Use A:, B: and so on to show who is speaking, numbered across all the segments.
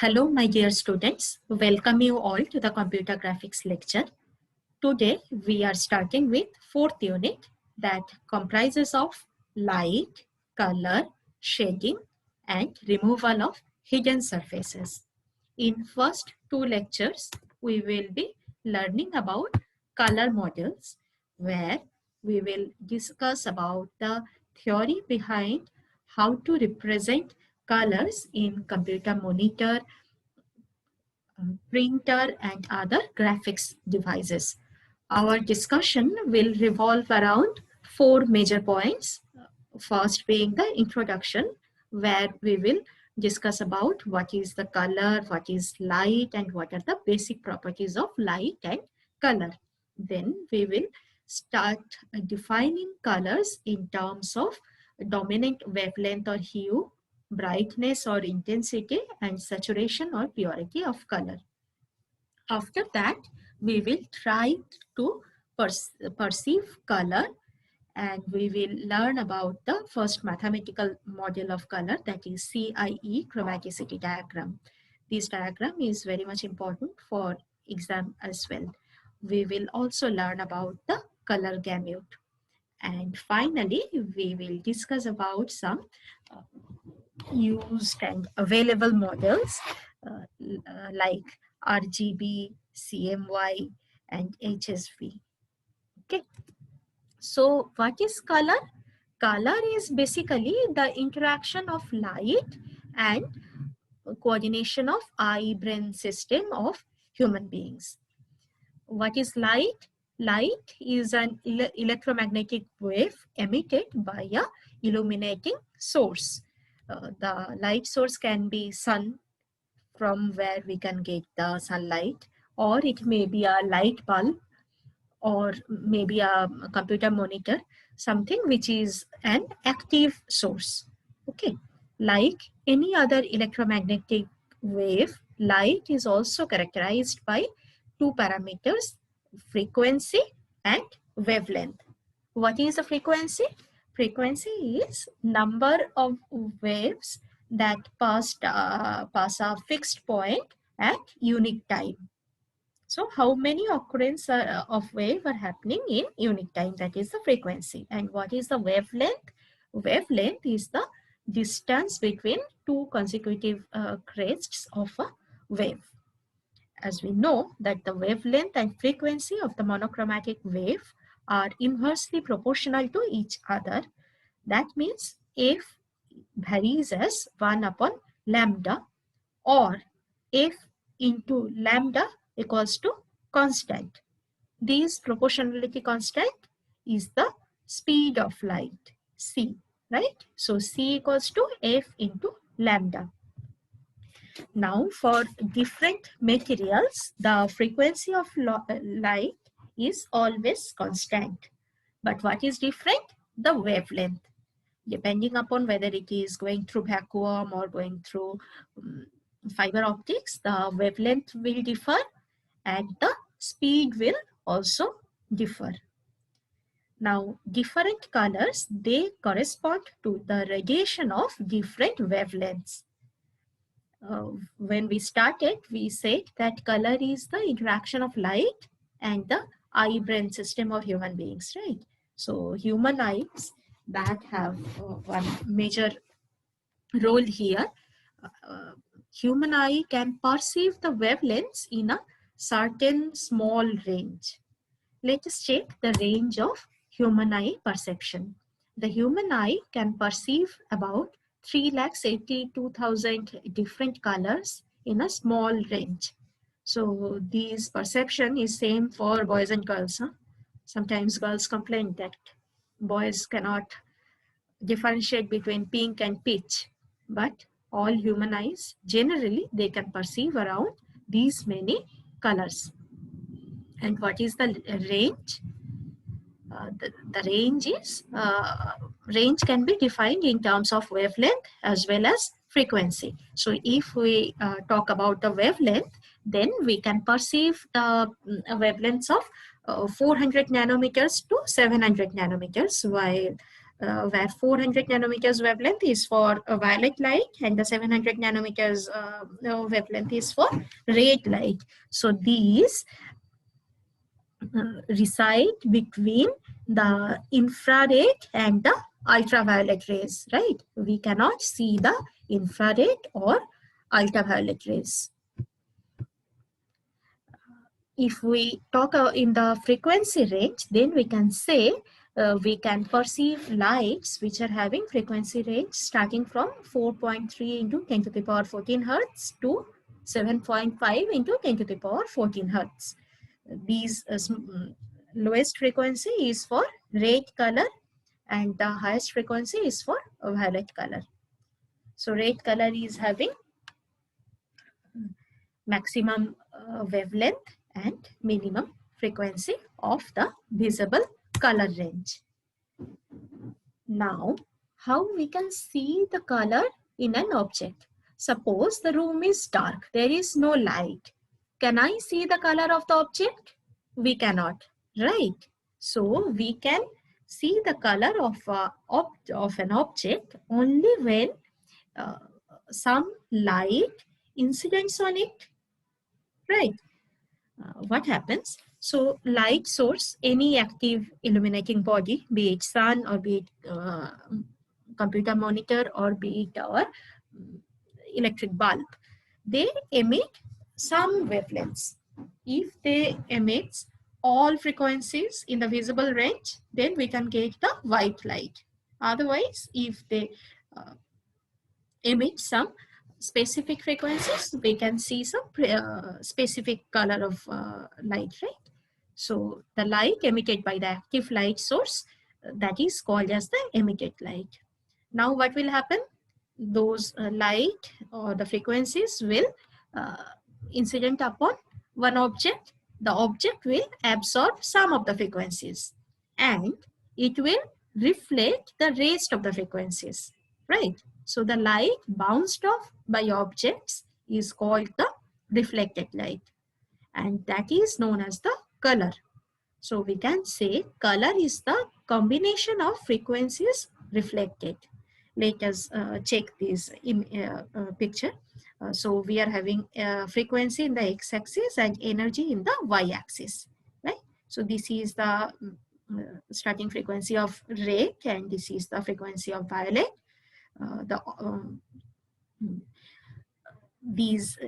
A: Hello, my dear students. Welcome you all to the computer graphics lecture. Today, we are starting with fourth unit that comprises of light, color, shading, and removal of hidden surfaces. In first two lectures, we will be learning about color models, where we will discuss about the theory behind how to represent colors in computer monitor, printer, and other graphics devices. Our discussion will revolve around four major points. First being the introduction, where we will discuss about what is the color, what is light, and what are the basic properties of light and color. Then we will start defining colors in terms of dominant wavelength or hue, brightness or intensity, and saturation or purity of color. After that, we will try to perceive color, and we will learn about the first mathematical model of color, that is CIE, chromaticity diagram. This diagram is very much important for exam as well. We will also learn about the color gamut. And finally, we will discuss about some used and available models like RGB, CMY, and HSV. Okay. So what is color? Color is basically the interaction of light and coordination of eye-brain system of human beings. What is light? Light is an electromagnetic wave emitted by a illuminating source. The light source can be sun, from where we can get the sunlight, or it may be a light bulb, or maybe a computer monitor, something which is an active source. Okay, like any other electromagnetic wave, light is also characterized by two parameters: frequency and wavelength. What is the frequency? Frequency is number of waves that pass a fixed point at unique time. So how many occurrence of wave are happening in unique time? That is the frequency. And what is the wavelength? Wavelength is the distance between two consecutive crests of a wave. As we know that the wavelength and frequency of the monochromatic wave are inversely proportional to each other. That means F varies as 1 upon lambda, or F into lambda equals to constant. This proportionality constant is the speed of light, c, right? So c equals to F into lambda. Now for different materials, the frequency of light is always constant. But what is different? The wavelength. Depending upon whether it is going through vacuum or going through fiber optics, the wavelength will differ and the speed will also differ. Now, different colors, they correspond to the radiation of different wavelengths. When we started, we said that color is the interaction of light and the eye-brain system of human beings, right? So human eyes that have one major role here. Human eye can perceive the wavelengths in a certain small range. Let us check the range of human eye perception. The human eye can perceive about 382,000 different colors in a small range. So this perception is same for boys and girls. Sometimes girls complain that boys cannot differentiate between pink and peach, but all human eyes, generally, they can perceive around these many colors. And what is the range? The range is range can be defined in terms of wavelength as well as frequency. So if we talk about the wavelength, then we can perceive the wavelengths of 400 nanometers to 700 nanometers, while where 400 nanometers wavelength is for violet light and the 700 nanometers wavelength is for red light. So these reside between the infrared and the ultraviolet rays, right? We cannot see the infrared or ultraviolet rays. If we talk in the frequency range, then we can say we can perceive lights which are having frequency range starting from 4.3 into 10 to the power 14 hertz to 7.5 into 10 to the power 14 hertz. These lowest frequency is for red color and the highest frequency is for violet color. So red color is having maximum wavelength and minimum frequency of the visible color range. Now, how we can see the color in an object? Suppose the room is dark, there is no light. Can I see the color of the object? We cannot, right? So we can see the color of an object only when some light incidents on it, right? What happens? So light source, any active illuminating body, be it sun or be it computer monitor or be it our electric bulb, they emit some wavelengths. If they emit all frequencies in the visible range, then we can get the white light. Otherwise, if they emit some specific frequencies, we can see some specific color of light, right? So the light emitted by the active light source, that is called as the emitted light. Now what will happen? Those light or the frequencies will incident upon one object. The object will absorb some of the frequencies and it will reflect the rest of the frequencies, right? So the light bounced off by objects is called the reflected light, and that is known as the color. So we can say color is the combination of frequencies reflected. Let us check this picture. So we are having frequency in the x-axis and energy in the y-axis, right? So this is the starting frequency of red and this is the frequency of violet. These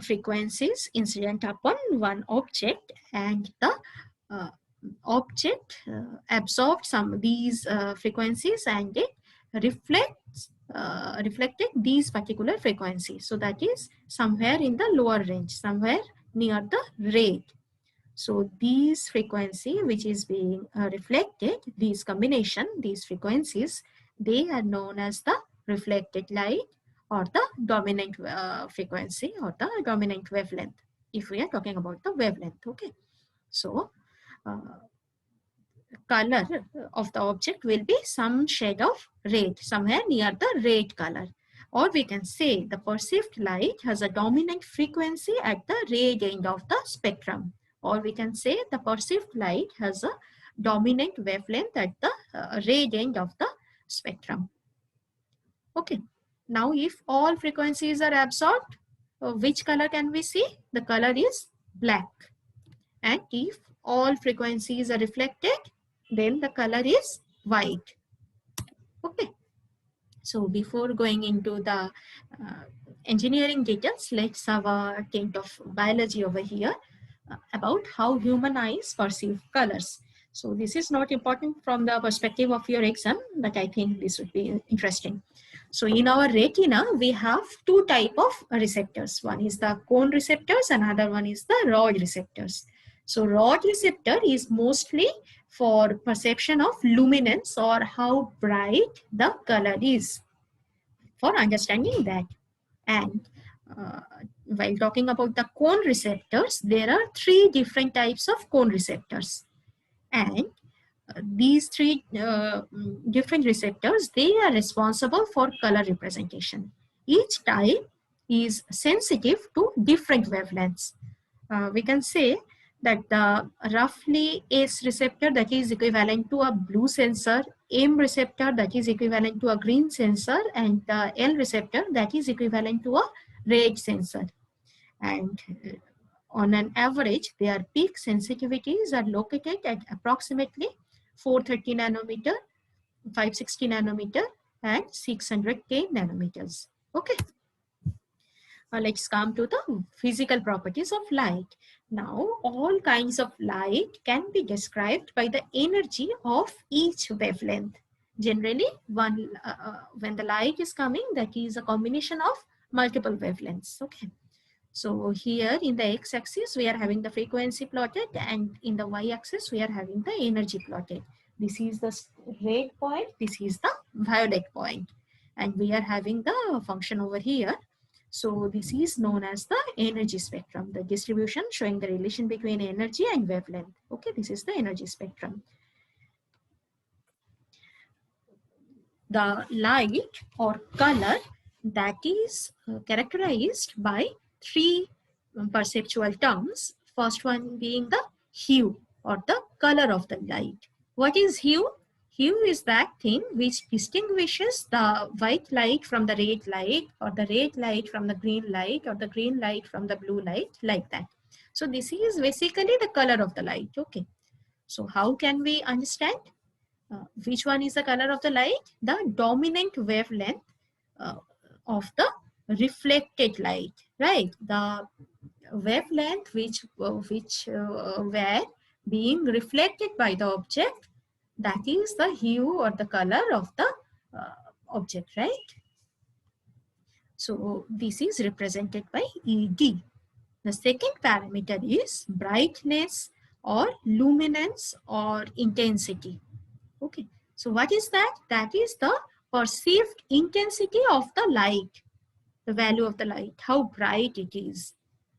A: frequencies incident upon one object and the object absorbed some of these frequencies and it reflected these particular frequencies. So that is somewhere in the lower range, somewhere near the red. So these frequency which is being reflected, these combination, these frequencies, they are known as the reflected light or the dominant frequency or the dominant wavelength, if we are talking about the wavelength. Okay, so color of the object will be some shade of red, somewhere near the red color. Or we can say the perceived light has a dominant frequency at the red end of the spectrum. Or we can say the perceived light has a dominant wavelength at the red end of the spectrum. Okay, now if all frequencies are absorbed, which color can we see? The color is black. And if all frequencies are reflected, then the color is white. Okay, so before going into the engineering details, let's have a tint of biology over here about how human eyes perceive colors. So this is not important from the perspective of your exam, but I think this would be interesting. So in our retina, we have two types of receptors. One is the cone receptors, another one is the rod receptors. So rod receptor is mostly for perception of luminance or how bright the color is, for understanding that. And while talking about the cone receptors, there are three different types of cone receptors. And these three different receptors, they are responsible for color representation. Each type is sensitive to different wavelengths. We can say that the roughly S receptor, that is equivalent to a blue sensor, M receptor that is equivalent to a green sensor, and the L receptor that is equivalent to a red sensor. And on an average, their peak sensitivities are located at approximately 430 nanometer, 560 nanometer, and 610 nanometers. Okay. Let's come to the physical properties of light. Now, all kinds of light can be described by the energy of each wavelength. Generally, when the light is coming, that is a combination of multiple wavelengths. Okay. So here in the x-axis, we are having the frequency plotted, and in the y-axis, we are having the energy plotted. This is the red point, this is the violet point, and we are having the function over here. So this is known as the energy spectrum, the distribution showing the relation between energy and wavelength. Okay, this is the energy spectrum. The light or color, that is characterized by three perceptual terms. First one being the hue or the color of the light. What is hue? Hue is that thing which distinguishes the white light from the red light, or the red light from the green light, or the green light from the blue light, like that. So this is basically the color of the light. Okay. So how can we understand? Which one is the color of the light? The dominant wavelength of the reflected light, right? The wavelength which were being reflected by the object, that is the hue or the color of the object, right? So this is represented by ED. The second parameter is brightness or luminance or intensity. Okay, so what is that? That is the perceived intensity of the light, the value of the light, how bright it is.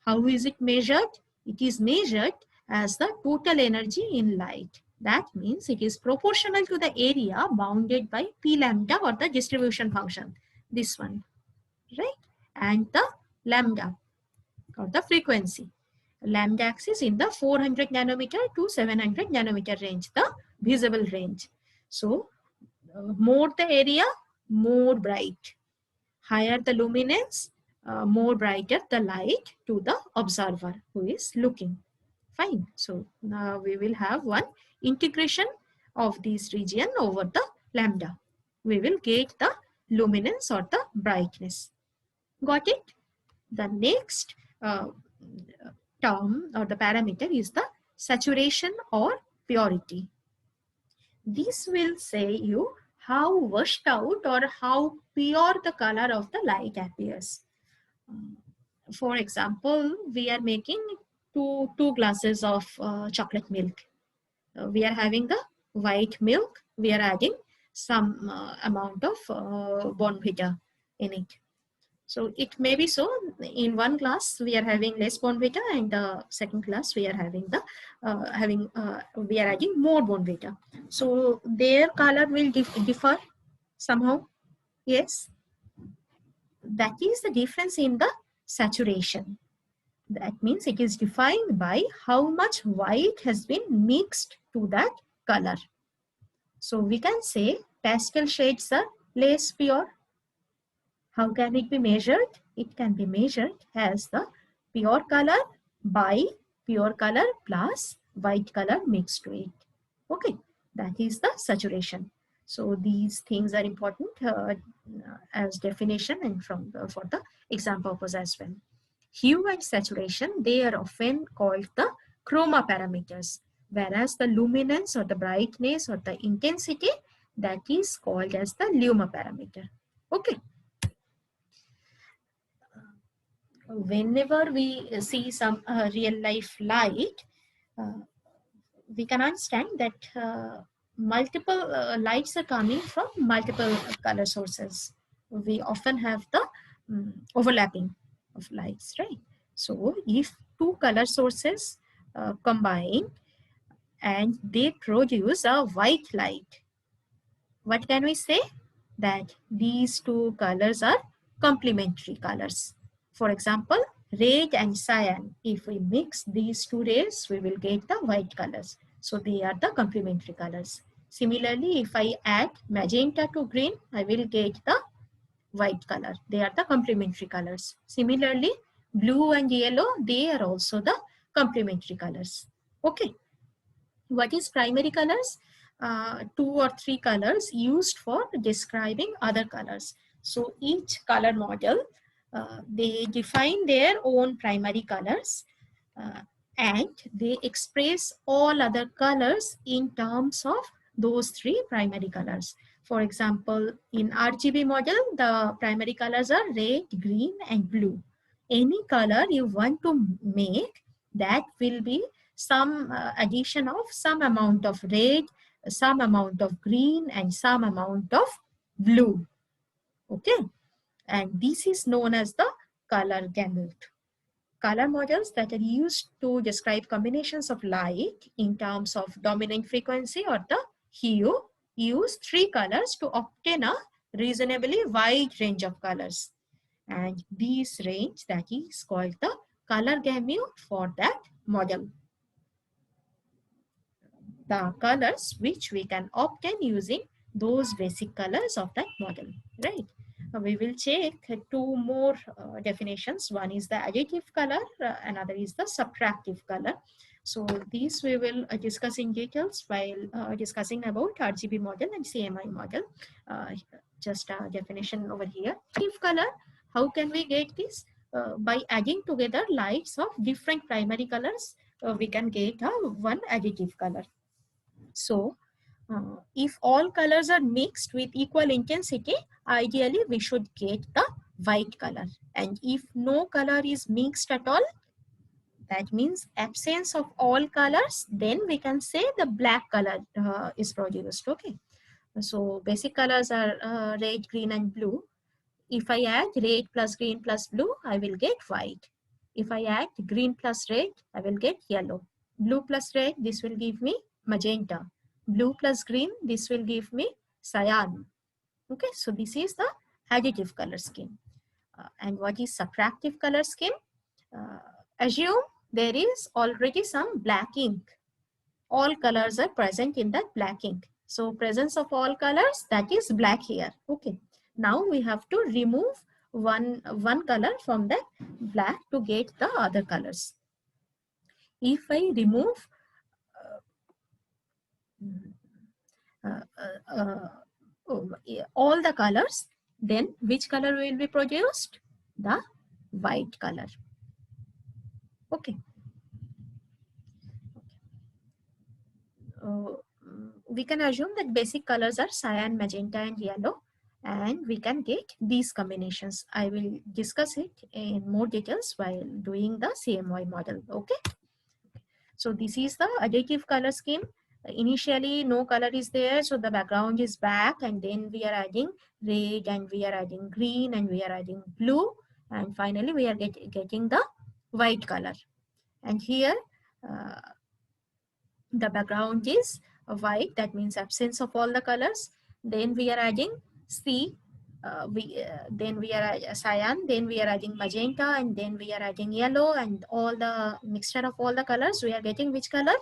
A: How is it measured? It is measured as the total energy in light. That means it is proportional to the area bounded by P lambda, or the distribution function, this one, right? And the lambda or the frequency. Lambda axis in the 400 nanometer to 700 nanometer range, the visible range. So more the area, more bright. Higher the luminance, more brighter the light to the observer who is looking. Fine. So now we will have one integration of this region over the lambda. We will get the luminance or the brightness. Got it? The next term or the parameter is the saturation or purity. This will say you how washed out or how pure the color of the light appears. For example, we are making two glasses of chocolate milk. We are having the white milk. We are adding some amount of Bonvita in it. So it may be so in one glass we are having less Bonvita, and the second glass we are having the we are adding more Bonvita. So their color will differ somehow. Yes, that is the difference in the saturation. That means it is defined by how much white has been mixed to that color. So we can say pastel shades are less pure. How can it be measured? It can be measured as the pure color by pure color plus white color mixed to it. Okay, that is the saturation. So these things are important as definition and for the exam purpose as well. Hue and saturation, they are often called the chroma parameters, whereas the luminance or the brightness or the intensity, that is called as the luma parameter. Okay. Whenever we see some real life light, we can understand that multiple lights are coming from multiple color sources. We often have the overlapping of lights, right? So if two color sources combine and they produce a white light, what can we say? That these two colors are complementary colors. For example, red and cyan, if we mix these two rays, we will get the white colors. So they are the complementary colors. Similarly, if I add magenta to green, I will get the white color. They are the complementary colors. Similarly, blue and yellow, they are also the complementary colors. Okay. What is primary colors? Two or three colors used for describing other colors. So each color model, they define their own primary colors, uh, and they express all other colors in terms of those three primary colors. For example, in RGB model, the primary colors are red, green, and blue. Any color you want to make, that will be some addition of some amount of red, some amount of green, and some amount of blue. Okay, and this is known as the color gamut. Color models that are used to describe combinations of light in terms of dominant frequency or the hue use three colors to obtain a reasonably wide range of colors. And this range, that is called the color gamut for that model. The colors which we can obtain using those basic colors of that model, right? We will check two more definitions. One is the additive color, another is the subtractive color. So these we will discuss in details while discussing about RGB model and CMY model. Just a definition over here. Additive color, how can we get this? By adding together lights of different primary colors, we can get one additive color. So, if all colors are mixed with equal intensity, ideally we should get the white color. And if no color is mixed at all, that means absence of all colors, then we can say the black color is produced. Okay. So basic colors are red, green, and blue. If I add red plus green plus blue, I will get white. If I add green plus red, I will get yellow. Blue plus red, this will give me magenta. Blue plus green, this will give me cyan. Okay, so this is the additive color scheme. And what is subtractive color scheme? Assume there is already some black ink. All colors are present in that black ink. So presence of all colors, that is black here. Okay. Now we have to remove one color from that black to get the other colors. If I remove all the colors, then which color will be produced? The white color. Okay. We can assume that basic colors are cyan, magenta, and yellow, and we can get these combinations. I will discuss it in more details while doing the CMY model. Okay. So this is the additive color scheme. Initially, no color is there, so the background is black, and then we are adding red, and we are adding green, and we are adding blue, and finally we are getting the white color. And here, the background is white, that means absence of all the colors. Then we are adding then we are cyan, then we are adding magenta, and then we are adding yellow, and all the mixture of all the colors, we are getting which color?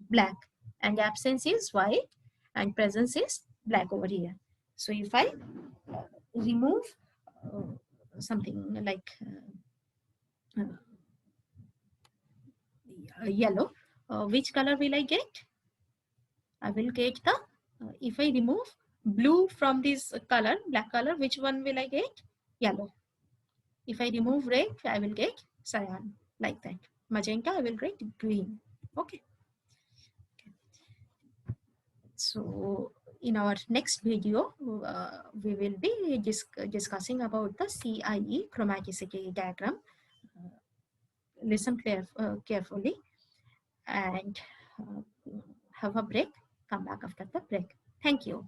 A: Black. And absence is white and presence is black over here. So if I remove something like yellow, which color will I get? I will get the, if I remove blue from this color, black color, which one will I get? Yellow. If I remove red, I will get cyan, like that. Magenta, I will get green. Okay. So in our next video, we will be discussing about the CIE chromaticity diagram. Listen carefully and have a break. Come back after the break. Thank you.